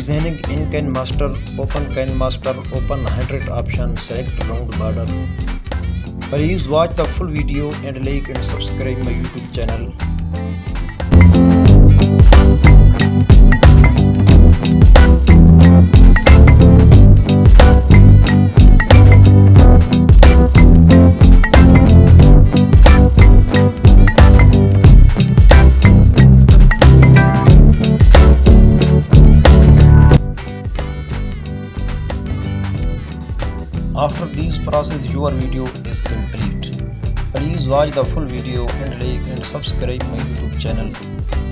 designing in KineMaster, open KineMaster, open 100 option, select round border. Please watch the full video and like and subscribe my YouTube channel. After this process, your video is complete. Please watch the full video and like and subscribe my YouTube channel.